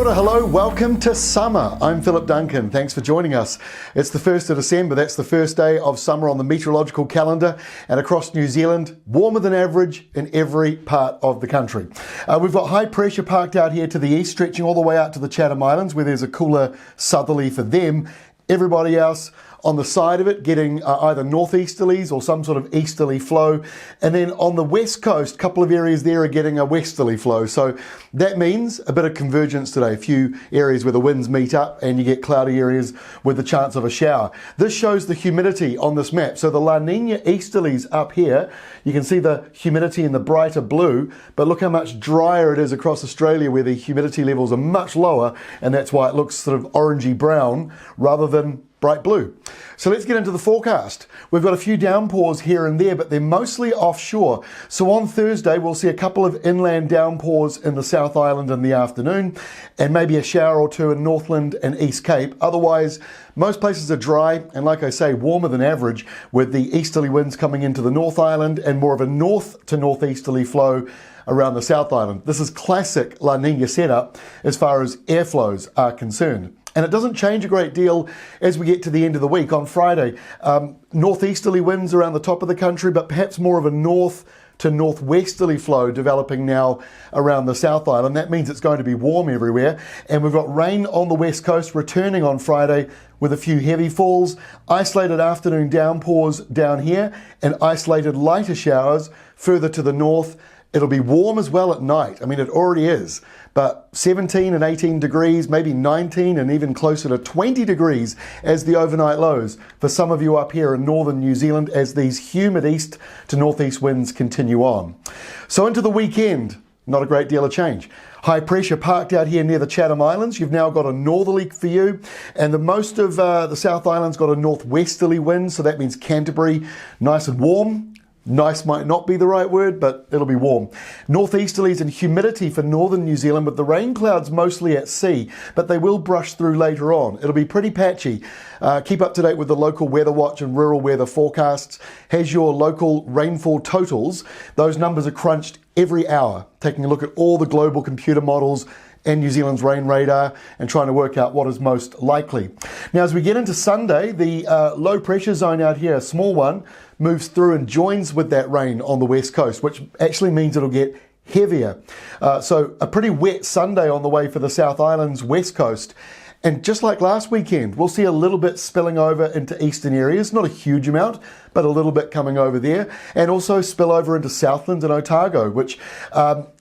Kia ora, hello, welcome to summer. I'm Philip Duncan, thanks for joining us. It's the 1st of December, that's the first day of summer on the meteorological calendar, and across New Zealand, warmer than average in every part of the country. We've got high pressure parked out here to the east, stretching all the way out to the Chatham Islands, where there's a cooler southerly for them. Everybody else on the side of it getting either northeasterlies or some sort of easterly flow. And then on the west coast, a couple of areas there are getting a westerly flow. So that means a bit of convergence today. A few areas where the winds meet up and you get cloudy areas with the chance of a shower. This shows the humidity on this map. So the La Nina easterlies up here, you can see the humidity in the brighter blue, but look how much drier it is across Australia where the humidity levels are much lower, and that's why it looks sort of orangey brown rather than bright blue. So let's get into the forecast. We've got a few downpours here and there, but they're mostly offshore. So on Thursday, we'll see a couple of inland downpours in the South Island in the afternoon, and maybe a shower or two in Northland and East Cape. Otherwise, most places are dry, and like I say, warmer than average, with the easterly winds coming into the North Island and more of a north to northeasterly flow around the South Island. This is classic La Nina setup as far as airflows are concerned. And it doesn't change a great deal as we get to the end of the week. On Friday, northeasterly winds around the top of the country, but perhaps more of a north to northwesterly flow developing now around the South Island. That means it's going to be warm everywhere. And we've got rain on the west coast returning on Friday with a few heavy falls, isolated afternoon downpours down here, and isolated lighter showers further to the north. It'll be warm as well at night. I mean, it already is, but 17 and 18 degrees, maybe 19 and even closer to 20 degrees as the overnight lows for some of you up here in northern New Zealand as these humid east to northeast winds continue on. So into the weekend, not a great deal of change. High pressure parked out here near the Chatham Islands. You've now got a northerly for you, and the most of the South Island's got a northwesterly wind, so that means Canterbury, nice and warm. Nice might not be the right word, but it'll be warm. Northeasterlies and humidity for northern New Zealand, with the rain clouds mostly at sea, but they will brush through later on. It'll be pretty patchy. Keep up to date with the local weather watch and rural weather forecasts. Has your local rainfall totals. Those numbers are crunched every hour, taking a look at all the global computer models and New Zealand's rain radar and trying to work out what is most likely. Now, as we get into Sunday, the low pressure zone out here, a small one, moves through and joins with that rain on the west coast, which actually means it'll get heavier. So a pretty wet Sunday on the way for the South Island's west coast. And just like last weekend, we'll see a little bit spilling over into eastern areas, not a huge amount, but a little bit coming over there, and also spill over into Southland and Otago, which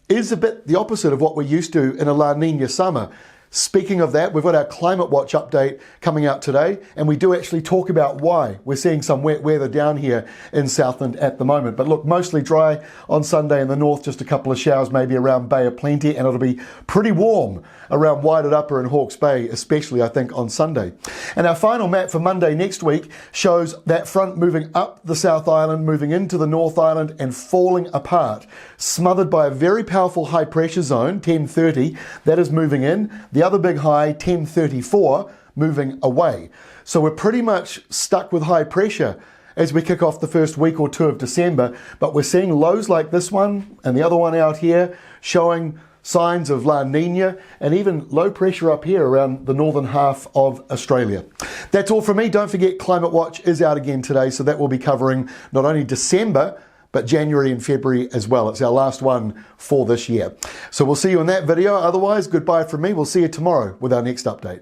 is a bit the opposite of what we're used to in a La Nina summer. Speaking of that, we've got our ClimateWatch update coming out today, and we do actually talk about why we're seeing some wet weather down here in Southland at the moment. But look, mostly dry on Sunday in the north, just a couple of showers maybe around Bay of Plenty, and it'll be pretty warm around Waited Upper and Hawke's Bay, especially I think on Sunday. And our final map for Monday next week shows that front moving up the South Island, moving into the North Island and falling apart, smothered by a very powerful high pressure zone, 1030, that is moving in. The other big high, 1034, moving away. So we're pretty much stuck with high pressure as we kick off the first week or two of December, but we're seeing lows like this one and the other one out here showing signs of La Nina and even low pressure up here around the northern half of Australia. That's all from me. Don't forget ClimateWatch is out again today, so that will be covering not only December, but January and February as well. It's our last one for this year. So we'll see you in that video. Otherwise, goodbye from me. We'll see you tomorrow with our next update.